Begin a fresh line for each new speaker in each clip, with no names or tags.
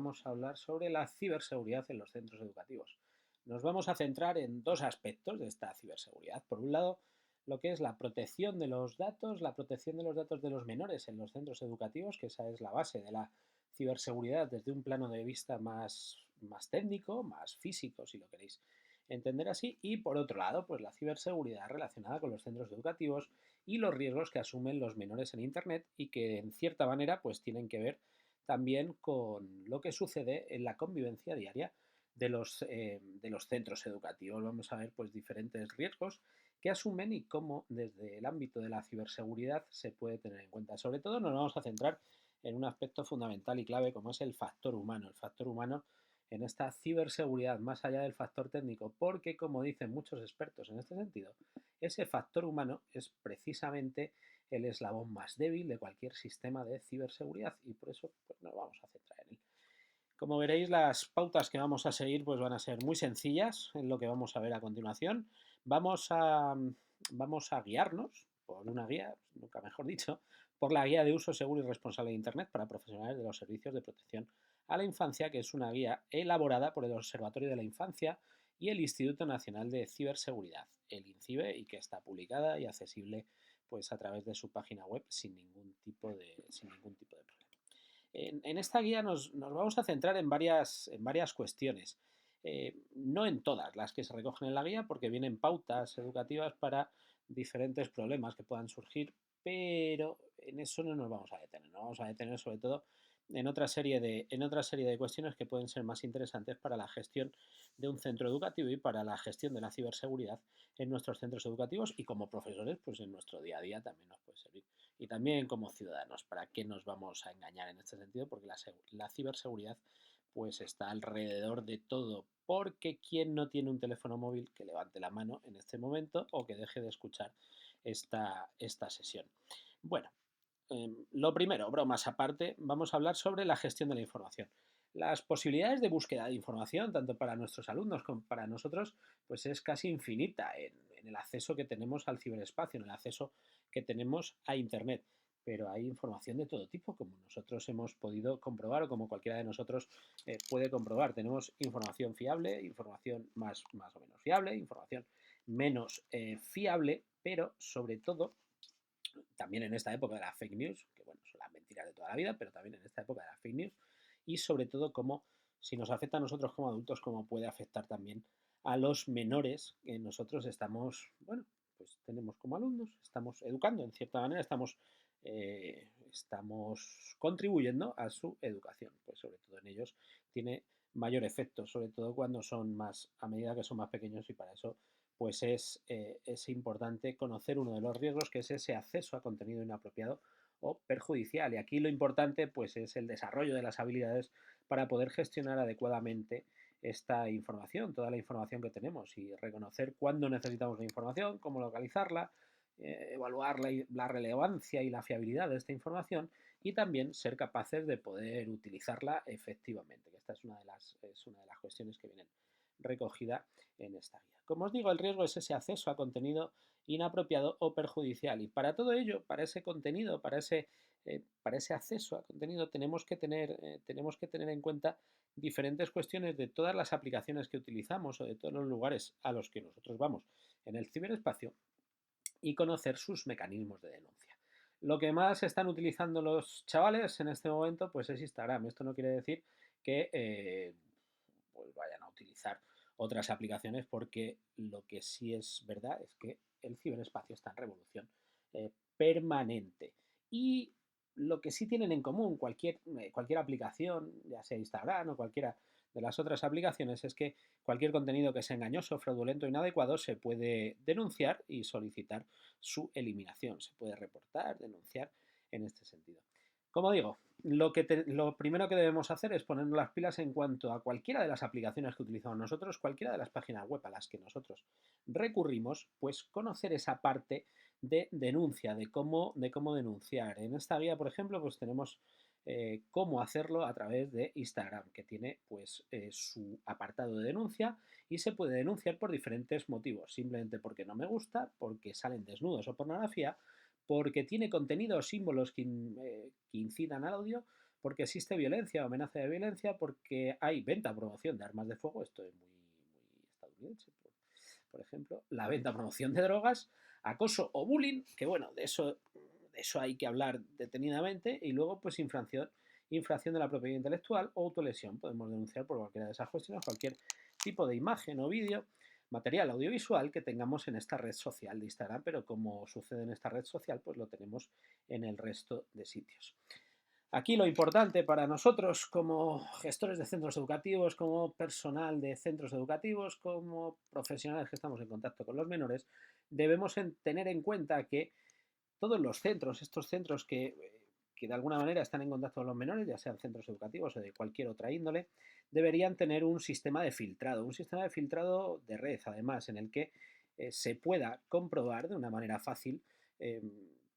vamos a hablar sobre la ciberseguridad en los centros educativos. Nos vamos a centrar en dos aspectos de esta ciberseguridad. Por un lado, lo que es la protección de los datos, de los menores en los centros educativos, que esa es la base de la ciberseguridad desde un plano de vista más técnico, más físico, si lo queréis entender así. Y por otro lado, pues la ciberseguridad relacionada con los centros educativos y los riesgos que asumen los menores en Internet y que en cierta manera pues tienen que ver también con lo que sucede en la convivencia diaria de los centros educativos. Vamos a ver pues diferentes riesgos que asumen y cómo desde el ámbito de la ciberseguridad se puede tener en cuenta. Sobre todo nos vamos a centrar en un aspecto fundamental y clave como es el factor humano. El factor humano en esta ciberseguridad más allá del factor técnico, porque como dicen muchos expertos en este sentido, ese factor humano es precisamente el eslabón más débil de cualquier sistema de ciberseguridad y por eso pues, nos vamos a centrar en él. Como veréis, las pautas que vamos a seguir pues, van a ser muy sencillas en lo que vamos a ver a continuación. Vamos a, vamos a guiarnos por una guía, nunca mejor dicho, por la guía de uso seguro y responsable de Internet para profesionales de los servicios de protección a la infancia, que es una guía elaborada por el Observatorio de la Infancia y el Instituto Nacional de Ciberseguridad, el INCIBE, y que está publicada y accesible pues, a través de su página web sin ningún tipo de problema. En esta guía nos vamos a centrar en varias cuestiones. No en todas las que se recogen en la guía, porque vienen pautas educativas para diferentes problemas que puedan surgir, pero en eso no nos vamos a detener. Nos vamos a detener sobre todo en otra serie de cuestiones que pueden ser más interesantes para la gestión de un centro educativo y para la gestión de la ciberseguridad en nuestros centros educativos y como profesores, pues en nuestro día a día también nos puede servir. Y también como ciudadanos, ¿para qué nos vamos a engañar en este sentido? Porque la ciberseguridad pues está alrededor de todo, porque quien no tiene un teléfono móvil que levante la mano en este momento o que deje de escuchar esta sesión. Bueno, lo primero, bromas aparte, vamos a hablar sobre la gestión de la información. Las posibilidades de búsqueda de información, tanto para nuestros alumnos como para nosotros, pues es casi infinita en el acceso que tenemos al ciberespacio, en el acceso que tenemos a Internet. Pero hay información de todo tipo, como nosotros hemos podido comprobar o como cualquiera de nosotros puede comprobar. Tenemos información fiable, información más o menos fiable, información menos fiable, pero sobre todo también en esta época de las fake news, que bueno, son las mentiras de toda la vida, pero también en esta época de las fake news, y sobre todo cómo, si nos afecta a nosotros como adultos, cómo puede afectar también a los menores que nosotros estamos, bueno, pues tenemos como alumnos, estamos educando, en cierta manera estamos contribuyendo a su educación, pues sobre todo en ellos tiene mayor efecto, sobre todo cuando son más, a medida que son más pequeños y para eso pues es importante conocer uno de los riesgos, que es ese acceso a contenido inapropiado o perjudicial. Y aquí lo importante pues, es el desarrollo de las habilidades para poder gestionar adecuadamente esta información, toda la información que tenemos y reconocer cuándo necesitamos la información, cómo localizarla, evaluar la relevancia y la fiabilidad de esta información y también ser capaces de poder utilizarla efectivamente, que esta es una de las cuestiones que vienen recogida en esta guía. Como os digo, el riesgo es ese acceso a contenido inapropiado o perjudicial y para todo ello, para ese contenido, para ese acceso a contenido tenemos que tener en cuenta diferentes cuestiones de todas las aplicaciones que utilizamos o de todos los lugares a los que nosotros vamos en el ciberespacio y conocer sus mecanismos de denuncia. Lo que más están utilizando los chavales en este momento pues es Instagram. Esto no quiere decir que pues vayan a utilizar otras aplicaciones porque lo que sí es verdad es que el ciberespacio está en revolución permanente. Y lo que sí tienen en común cualquier aplicación, ya sea Instagram o cualquiera de las otras aplicaciones, es que cualquier contenido que sea engañoso, fraudulento o inadecuado se puede denunciar y solicitar su eliminación. Se puede reportar, denunciar en este sentido. Como digo, lo primero que debemos hacer es ponernos las pilas en cuanto a cualquiera de las aplicaciones que utilizamos nosotros, cualquiera de las páginas web a las que nosotros recurrimos, pues conocer esa parte de denuncia, de cómo denunciar. En esta guía, por ejemplo, pues tenemos cómo hacerlo a través de Instagram, que tiene pues su apartado de denuncia y se puede denunciar por diferentes motivos, simplemente porque no me gusta, porque salen desnudos o pornografía, porque tiene contenido o símbolos que incitan al odio, porque existe violencia o amenaza de violencia, porque hay venta o promoción de armas de fuego, esto es muy estadounidense, por ejemplo, la venta o promoción de drogas, acoso o bullying, que bueno, de eso hay que hablar detenidamente, y luego pues infracción de la propiedad intelectual o autolesión. Podemos denunciar por cualquiera de esas cuestiones cualquier tipo de imagen o vídeo, material audiovisual que tengamos en esta red social de Instagram, pero como sucede en esta red social, pues lo tenemos en el resto de sitios. Aquí lo importante para nosotros como gestores de centros educativos, como personal de centros educativos, como profesionales que estamos en contacto con los menores, debemos tener en cuenta que todos los centros, estos centros que de alguna manera están en contacto con los menores, ya sean centros educativos o de cualquier otra índole, deberían tener un sistema de filtrado de red, además, en el que se pueda comprobar de una manera fácil eh,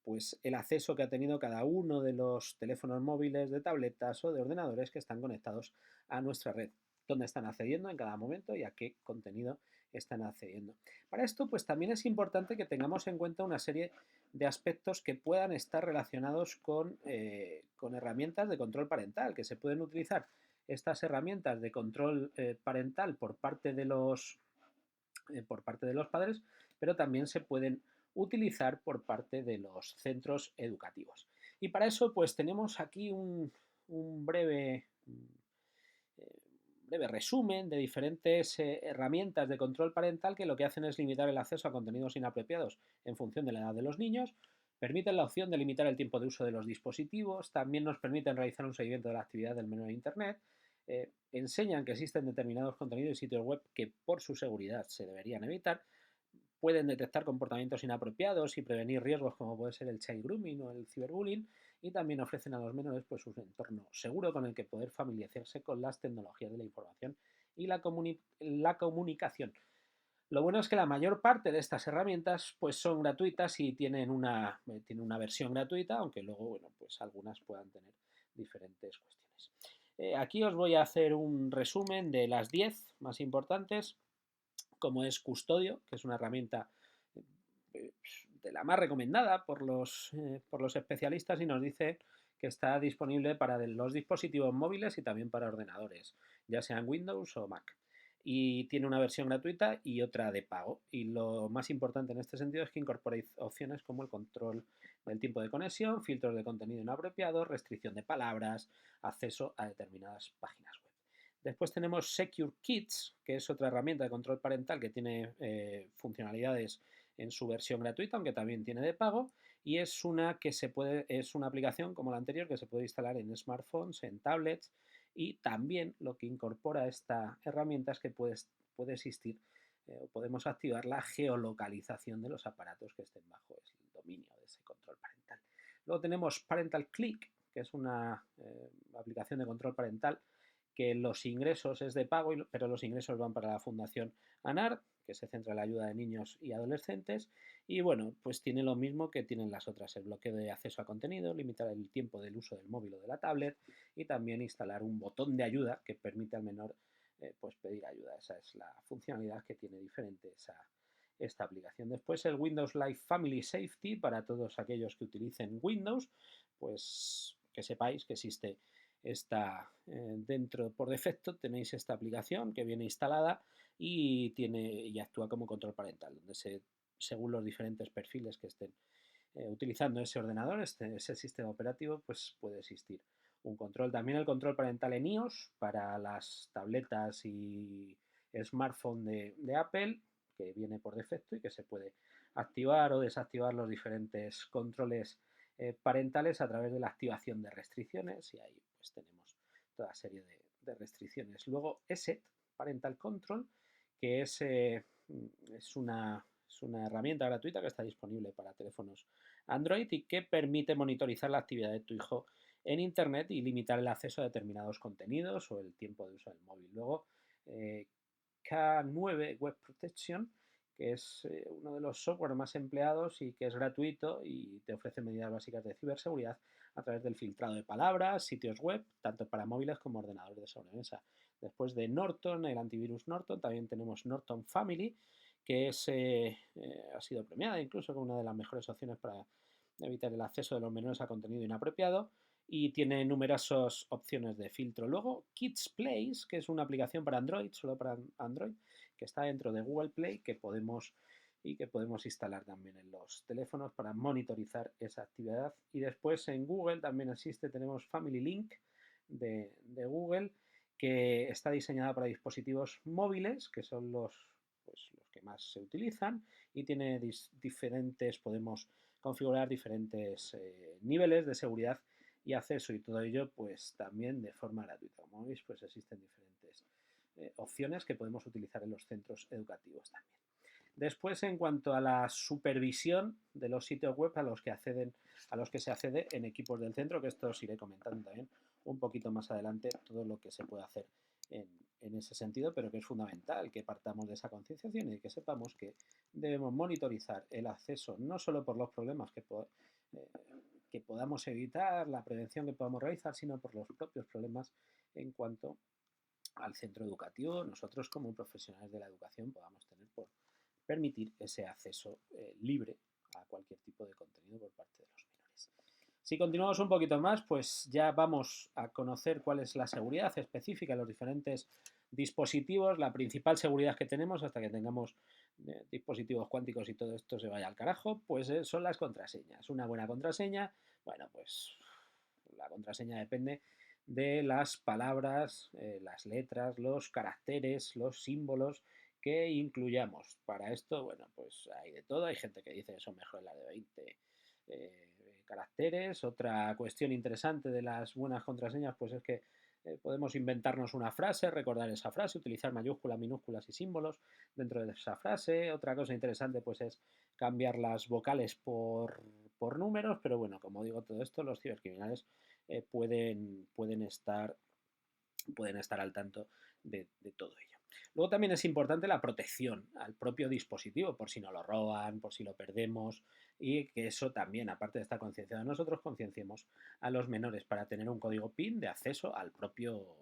pues el acceso que ha tenido cada uno de los teléfonos móviles, de tabletas o de ordenadores que están conectados a nuestra red, dónde están accediendo en cada momento y a qué contenido están accediendo. Para esto, pues también es importante que tengamos en cuenta una serie de aspectos que puedan estar relacionados con herramientas de control parental, que se pueden utilizar estas herramientas de control parental por parte de los padres, pero también se pueden utilizar por parte de los centros educativos. Y para eso, pues tenemos aquí un breve resumen de diferentes herramientas de control parental que lo que hacen es limitar el acceso a contenidos inapropiados en función de la edad de los niños, permiten la opción de limitar el tiempo de uso de los dispositivos, también nos permiten realizar un seguimiento de la actividad del menor en Internet, enseñan que existen determinados contenidos y sitios web que por su seguridad se deberían evitar, pueden detectar comportamientos inapropiados y prevenir riesgos como puede ser el child grooming o el ciberbullying, y también ofrecen a los menores pues un entorno seguro con el que poder familiarizarse con las tecnologías de la información y la comunicación. Lo bueno es que la mayor parte de estas herramientas pues son gratuitas y tienen una versión gratuita, aunque luego bueno, pues algunas puedan tener diferentes cuestiones. Aquí os voy a hacer un resumen de las 10 más importantes, como es Custodio, que es una herramienta de la más recomendada por los especialistas, y nos dice que está disponible para los dispositivos móviles y también para ordenadores, ya sean Windows o Mac. Y tiene una versión gratuita y otra de pago. Y lo más importante en este sentido es que incorpora opciones como el control del tiempo de conexión, filtros de contenido inapropiado, restricción de palabras, acceso a determinadas páginas web. Después tenemos Secure Kids, que es otra herramienta de control parental que tiene funcionalidades en su versión gratuita, aunque también tiene de pago, y es una aplicación como la anterior que se puede instalar en smartphones, en tablets, y también lo que incorpora esta herramienta es que puede existir podemos activar la geolocalización de los aparatos que estén bajo el dominio de ese control parental. Luego tenemos Parental Click, que es una aplicación de control parental que los ingresos es de pago, pero los ingresos van para la Fundación ANAR, que se centra en la ayuda de niños y adolescentes, y bueno, pues tiene lo mismo que tienen las otras, el bloqueo de acceso a contenido, limitar el tiempo del uso del móvil o de la tablet, y también instalar un botón de ayuda que permite al menor pues pedir ayuda. Esa es la funcionalidad que tiene diferente esta aplicación. Después el Windows Live Family Safety, para todos aquellos que utilicen Windows, pues que sepáis que existe dentro por defecto, tenéis esta aplicación que viene instalada y actúa como control parental, donde según los diferentes perfiles que estén utilizando ese ordenador, ese sistema operativo, pues puede existir un control. También el control parental en iOS para las tabletas y smartphone de Apple, que viene por defecto y que se puede activar o desactivar los diferentes controles parentales a través de la activación de restricciones, y ahí pues tenemos toda serie de restricciones. Luego ESET, Parental Control, que es una herramienta gratuita que está disponible para teléfonos Android y que permite monitorizar la actividad de tu hijo en Internet y limitar el acceso a determinados contenidos o el tiempo de uso del móvil. Luego, K9 Web Protection, que es uno de los software más empleados y que es gratuito y te ofrece medidas básicas de ciberseguridad a través del filtrado de palabras, sitios web, tanto para móviles como ordenadores de sobremesa. Después de Norton, el antivirus Norton, también tenemos Norton Family, que ha sido premiada incluso como una de las mejores opciones para evitar el acceso de los menores a contenido inapropiado. y tiene numerosas opciones de filtro. Luego, Kids Place, que es una aplicación para Android, solo para Android, que está dentro de Google Play, que podemos instalar también en los teléfonos para monitorizar esa actividad. Y después en Google también tenemos Family Link de Google, que está diseñada para dispositivos móviles, que son los que más se utilizan, y tiene podemos configurar diferentes niveles de seguridad y acceso, y todo ello pues también de forma gratuita. Como veis, pues existen diferentes opciones que podemos utilizar en los centros educativos también. Después, en cuanto a la supervisión de los sitios web a los que se accede en equipos del centro, que esto os iré comentando también un poquito más adelante, todo lo que se puede hacer en ese sentido, pero que es fundamental que partamos de esa concienciación y que sepamos que debemos monitorizar el acceso no solo por los problemas que podamos evitar, la prevención que podamos realizar, sino por los propios problemas en cuanto al centro educativo, nosotros como profesionales de la educación podamos tener por permitir ese acceso libre a cualquier tipo de contenido por parte de los menores. Si continuamos un poquito más, pues ya vamos a conocer cuál es la seguridad específica de los diferentes dispositivos, la principal seguridad que tenemos hasta que tengamos dispositivos cuánticos y todo esto se vaya al carajo, pues son las contraseñas. Una buena contraseña, bueno, pues la contraseña depende de las palabras, las letras, los caracteres, los símbolos que incluyamos. Para esto, bueno, pues hay de todo. Hay gente que dice que son mejor la de 20 caracteres. Otra cuestión interesante de las buenas contraseñas, pues es que podemos inventarnos una frase, recordar esa frase, utilizar mayúsculas, minúsculas y símbolos dentro de esa frase. Otra cosa interesante, pues es cambiar las vocales por números, pero bueno, como digo, todo esto los cibercriminales pueden estar al tanto de todo ello. Luego también es importante la protección al propio dispositivo, por si no lo roban, por si lo perdemos, y que eso también, aparte de estar concienciado nosotros, concienciemos a los menores para tener un código PIN de acceso al propio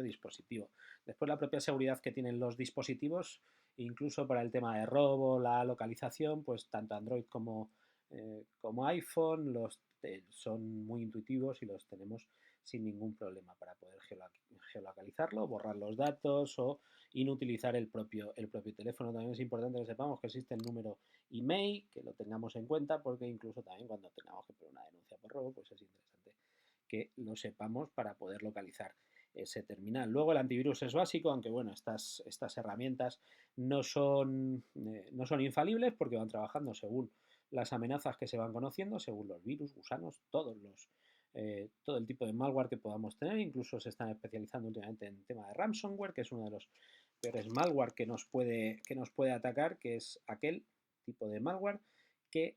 dispositivo. Después, la propia seguridad que tienen los dispositivos, incluso para el tema de robo, la localización, pues tanto Android como iPhone son muy intuitivos y los tenemos sin ningún problema para poder geolocalizarlo, borrar los datos o inutilizar el propio teléfono. También es importante que sepamos que existe el número email, que lo tengamos en cuenta, porque incluso también cuando tengamos que poner una denuncia por robo, pues es interesante que lo sepamos para poder localizar ese terminal. Luego el antivirus es básico, aunque bueno, estas herramientas no son infalibles porque van trabajando según las amenazas que se van conociendo, según los virus, gusanos, todo el tipo de malware que podamos tener. Incluso se están especializando últimamente en tema de ransomware, que es uno de los peores malware que nos puede atacar, que es aquel tipo de malware que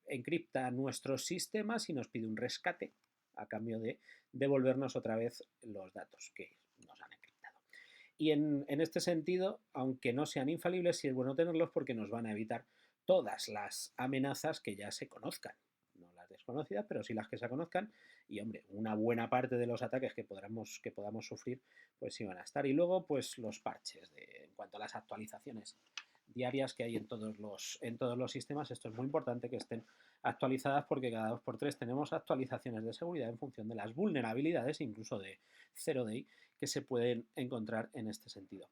encripta nuestros sistemas y nos pide un rescate a cambio de devolvernos otra vez los datos que nos han encriptado. Y en este sentido, aunque no sean infalibles, sí es bueno tenerlos porque nos van a evitar todas las amenazas que ya se conozcan. No las desconocidas, pero sí las que se conozcan. Y, hombre, una buena parte de los ataques que podamos sufrir, pues sí van a estar. Y luego, pues los parches, en cuanto a las actualizaciones diarias que hay en todos los sistemas. Esto es muy importante que estén actualizadas porque cada 2x3 tenemos actualizaciones de seguridad en función de las vulnerabilidades, incluso de Zero Day, que se pueden encontrar en este sentido.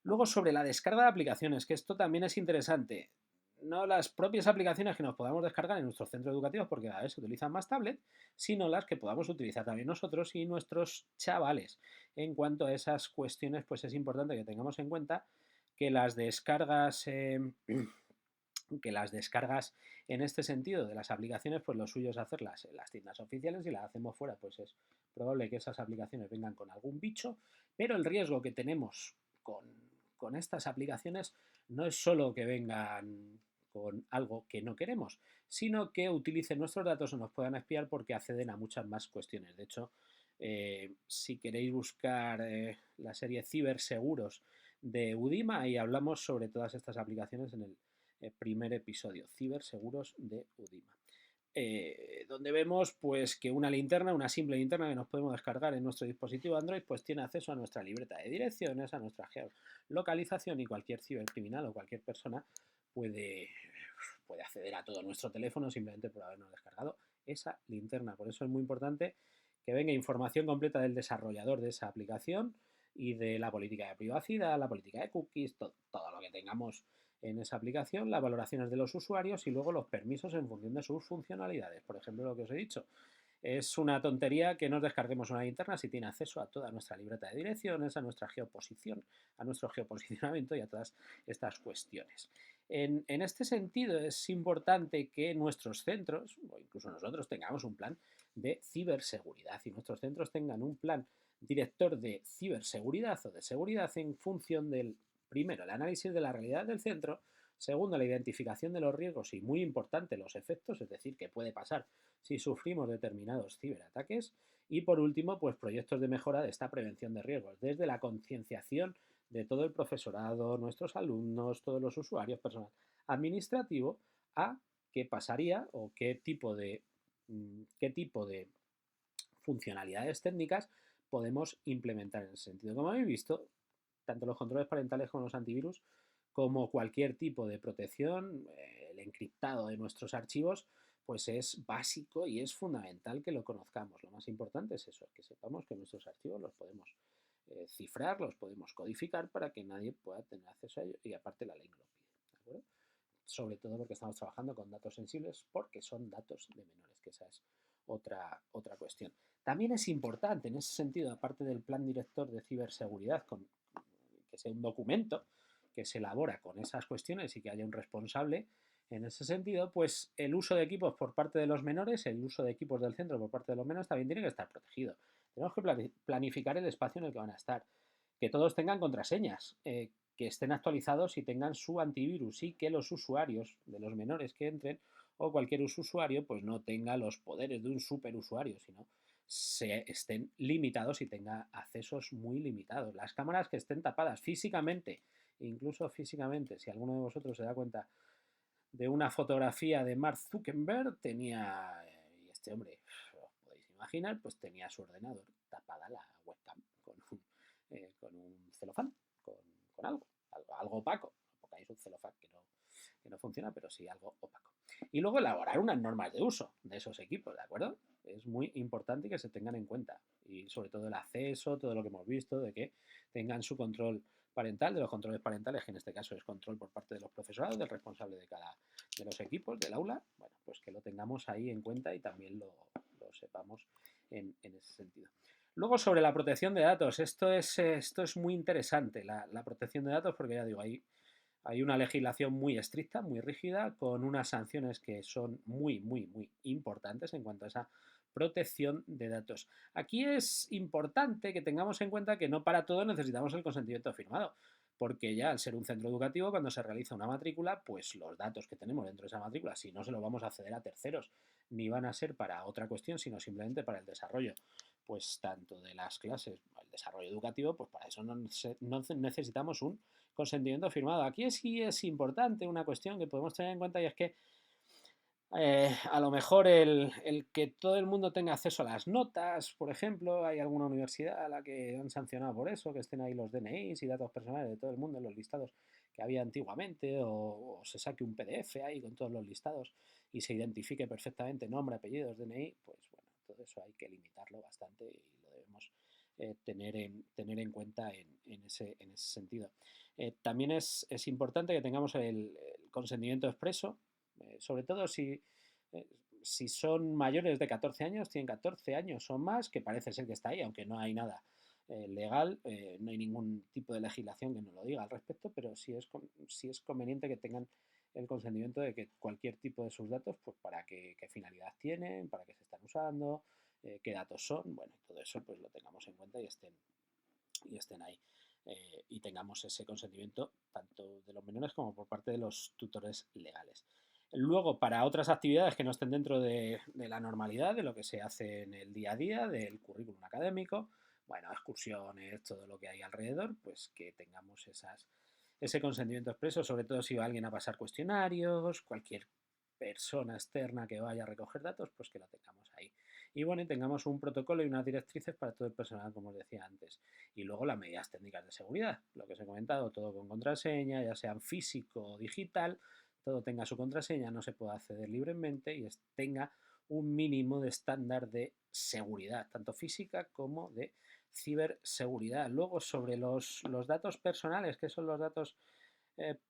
Luego, sobre la descarga de aplicaciones, que esto también es interesante. No las propias aplicaciones que nos podamos descargar en nuestros centros educativos, porque cada vez se utilizan más tablets, sino las que podamos utilizar también nosotros y nuestros chavales. En cuanto a esas cuestiones, pues es importante que tengamos en cuenta que las descargas en este sentido de las aplicaciones, pues lo suyo es hacerlas en las tiendas oficiales. Si las hacemos fuera, pues es probable que esas aplicaciones vengan con algún bicho, pero el riesgo que tenemos con estas aplicaciones no es solo que vengan con algo que no queremos, sino que utilicen nuestros datos o nos puedan espiar porque acceden a muchas más cuestiones. De hecho, si queréis buscar la serie Ciberseguros de Udima, y hablamos sobre todas estas aplicaciones en el primer episodio, Ciberseguros de Udima. Donde vemos pues que una simple linterna que nos podemos descargar en nuestro dispositivo Android, pues tiene acceso a nuestra libreta de direcciones, a nuestra geolocalización, y cualquier cibercriminal o cualquier persona puede acceder a todo nuestro teléfono simplemente por habernos descargado esa linterna. Por eso es muy importante que venga información completa del desarrollador de esa aplicación y de la política de privacidad, la política de cookies, todo lo que tengamos en esa aplicación, las valoraciones de los usuarios y luego los permisos en función de sus funcionalidades. Por ejemplo, lo que os he dicho, es una tontería que nos descarguemos una linterna si tiene acceso a toda nuestra libreta de direcciones, a nuestra geoposición, a nuestro geoposicionamiento y a todas estas cuestiones. En este sentido es importante que nuestros centros, o incluso nosotros, tengamos un plan de ciberseguridad y nuestros centros tengan un plan director de ciberseguridad o de seguridad en función del, primero, el análisis de la realidad del centro, segundo, la identificación de los riesgos y, muy importante, los efectos, es decir, qué puede pasar si sufrimos determinados ciberataques, y por último, pues proyectos de mejora de esta prevención de riesgos, desde la concienciación de todo el profesorado, nuestros alumnos, todos los usuarios, personal administrativo, a qué pasaría o qué tipo de funcionalidades técnicas podemos implementar en ese sentido. Como habéis visto, tanto los controles parentales como los antivirus, como cualquier tipo de protección, el encriptado de nuestros archivos, pues es básico y es fundamental que lo conozcamos. Lo más importante es eso, que sepamos que nuestros archivos los podemos cifrar, los podemos codificar para que nadie pueda tener acceso a ello y aparte la ley lo pide. ¿De acuerdo? Sobre todo porque estamos trabajando con datos sensibles porque son datos de menores, que esa es otra cuestión. También es importante en ese sentido, aparte del plan director de ciberseguridad, que sea un documento que se elabora con esas cuestiones y que haya un responsable en ese sentido, pues el uso de equipos por parte de los menores, el uso de equipos del centro por parte de los menores también tiene que estar protegido. Tenemos que planificar el espacio en el que van a estar, que todos tengan contraseñas, que estén actualizados y tengan su antivirus y que los usuarios de los menores que entren o cualquier usuario pues no tenga los poderes de un superusuario, sino estén limitados y tenga accesos muy limitados. Las cámaras que estén tapadas físicamente, incluso físicamente, si alguno de vosotros se da cuenta de una fotografía de Mark Zuckerberg, tenía, y este hombre, os podéis imaginar, pues tenía su ordenador tapada la webcam con un celofán, con algo opaco. No pongáis un celofán que no funciona, pero sí algo opaco. Y luego elaborar unas normas de uso de esos equipos, ¿de acuerdo? Es muy importante que se tengan en cuenta. Y sobre todo el acceso, todo lo que hemos visto, de que tengan su control parental, de los controles parentales, que en este caso es control por parte de los profesorados, del responsable de los equipos, del aula, bueno, pues que lo tengamos ahí en cuenta y también lo sepamos en ese sentido. Luego, sobre la protección de datos, esto es muy interesante, la protección de datos, porque ya digo, hay una legislación muy estricta, muy rígida, con unas sanciones que son muy, muy, muy importantes en cuanto a esa protección de datos. Aquí es importante que tengamos en cuenta que no para todo necesitamos el consentimiento firmado, porque ya al ser un centro educativo, cuando se realiza una matrícula, pues los datos que tenemos dentro de esa matrícula, si no se los vamos a ceder a terceros, ni van a ser para otra cuestión, sino simplemente para el desarrollo, pues tanto de las clases, el desarrollo educativo, pues para eso no necesitamos un consentimiento firmado. Aquí sí es importante una cuestión que podemos tener en cuenta y es que a lo mejor el que todo el mundo tenga acceso a las notas, por ejemplo, hay alguna universidad a la que han sancionado por eso, que estén ahí los DNIs y datos personales de todo el mundo en los listados que había antiguamente, o se saque un PDF ahí con todos los listados y se identifique perfectamente nombre, apellidos, DNI, pues bueno, todo eso hay que limitarlo bastante y lo debemos tener en cuenta en ese sentido. También es importante que tengamos el consentimiento expreso, sobre todo si son mayores de 14 años, tienen 14 años o más, que parece ser que está ahí, aunque no hay nada legal, no hay ningún tipo de legislación que nos lo diga al respecto, pero sí es conveniente que tengan el consentimiento de que cualquier tipo de sus datos, pues para qué finalidad tienen, para qué se están usando, qué datos son, bueno, y todo eso pues lo tengamos en cuenta y estén ahí. Y tengamos ese consentimiento tanto de los menores como por parte de los tutores legales. Luego, para otras actividades que no estén dentro de la normalidad, de lo que se hace en el día a día, del currículum académico, bueno, excursiones, todo lo que hay alrededor, pues que tengamos ese consentimiento expreso, sobre todo si va alguien a pasar cuestionarios, cualquier persona externa que vaya a recoger datos, pues que lo tengamos ahí. Y bueno, y tengamos un protocolo y unas directrices para todo el personal, como os decía antes. Y luego las medidas técnicas de seguridad, lo que os he comentado, todo con contraseña, ya sean físico o digital, todo tenga su contraseña, no se pueda acceder libremente y tenga un mínimo de estándar de seguridad, tanto física como de ciberseguridad. Luego, sobre los datos personales, ¿qué son los datos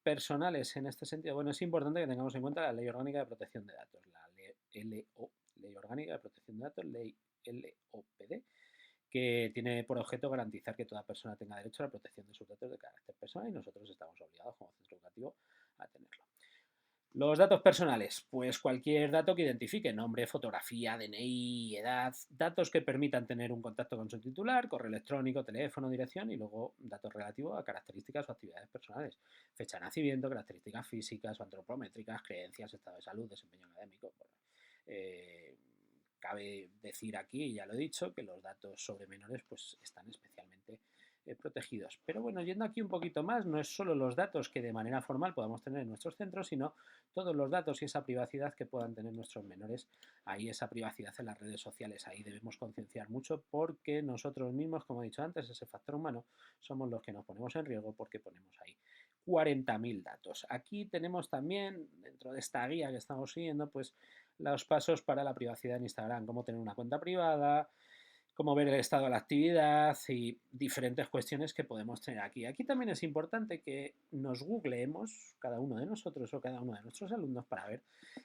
personales en este sentido? Bueno, es importante que tengamos en cuenta la Ley Orgánica de Protección de Datos, la Ley Orgánica de Protección de Datos, Ley LOPD, que tiene por objeto garantizar que toda persona tenga derecho a la protección de sus datos de carácter personal y nosotros estamos obligados como centro educativo a tenerlo. Los datos personales, pues cualquier dato que identifique nombre, fotografía, DNI, edad, datos que permitan tener un contacto con su titular, correo electrónico, teléfono, dirección y luego datos relativos a características o actividades personales, fecha de nacimiento, características físicas o antropométricas, creencias, estado de salud, desempeño académico. Bueno, cabe decir aquí, ya lo he dicho, que los datos sobre menores pues están especialmente protegidos. Pero bueno, yendo aquí un poquito más, no es solo los datos que de manera formal podamos tener en nuestros centros, sino todos los datos y esa privacidad que puedan tener nuestros menores, ahí esa privacidad en las redes sociales, ahí debemos concienciar mucho porque nosotros mismos, como he dicho antes, ese factor humano, somos los que nos ponemos en riesgo porque ponemos ahí 40.000 datos. Aquí tenemos también, dentro de esta guía que estamos siguiendo, pues los pasos para la privacidad en Instagram, cómo tener una cuenta privada, cómo ver el estado de la actividad y diferentes cuestiones que podemos tener aquí. Aquí también es importante que nos googleemos, cada uno de nosotros o cada uno de nuestros alumnos, para ver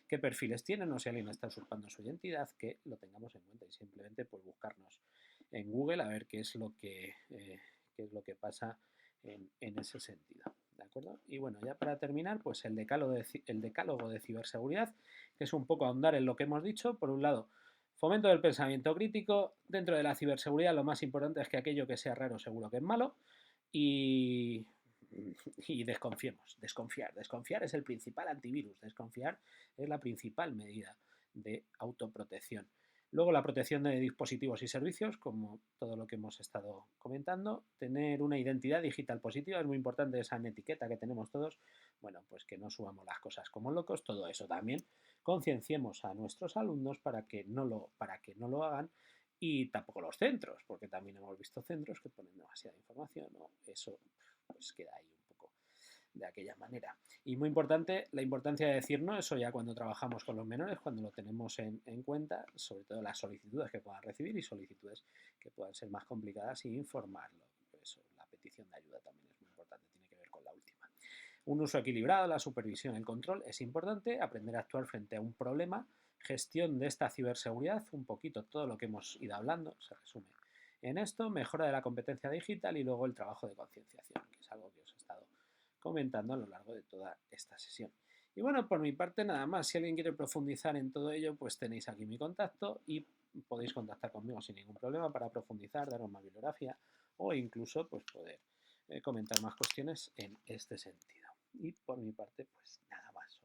qué perfiles tienen o si alguien está usurpando su identidad, que lo tengamos en cuenta y simplemente pues buscarnos en Google a ver qué es lo que pasa en ese sentido. ¿De acuerdo? Y bueno, ya para terminar, pues el decálogo de ciberseguridad, que es un poco ahondar en lo que hemos dicho. Por un lado, fomento del pensamiento crítico. Dentro de la ciberseguridad lo más importante es que aquello que sea raro seguro que es malo y, y desconfiemos. Desconfiar es el principal antivirus. Desconfiar es la principal medida de autoprotección. Luego la protección de dispositivos y servicios, como todo lo que hemos estado comentando. Tener una identidad digital positiva es muy importante, esa etiqueta que tenemos todos. Bueno, pues que no subamos las cosas como locos, todo eso también. Concienciemos a nuestros alumnos para que no lo hagan y tampoco los centros, porque también hemos visto centros que ponen demasiada información, ¿no? Eso pues queda ahí un poco de aquella manera. Y muy importante, la importancia de decir no, eso ya cuando trabajamos con los menores, cuando lo tenemos en cuenta, sobre todo las solicitudes que puedan recibir y solicitudes que puedan ser más complicadas y informarlo. Por eso la petición de ayuda también es muy importante, tiene que ver con la última. Un uso equilibrado, la supervisión, el control es importante, aprender a actuar frente a un problema, gestión de esta ciberseguridad, un poquito todo lo que hemos ido hablando, se resume en esto, mejora de la competencia digital y luego el trabajo de concienciación, que es algo que os he estado comentando a lo largo de toda esta sesión. Y bueno, por mi parte nada más, si alguien quiere profundizar en todo ello, pues tenéis aquí mi contacto y podéis contactar conmigo sin ningún problema para profundizar, daros más bibliografía o incluso pues poder comentar más cuestiones en este sentido. Y por mi parte, pues nada más.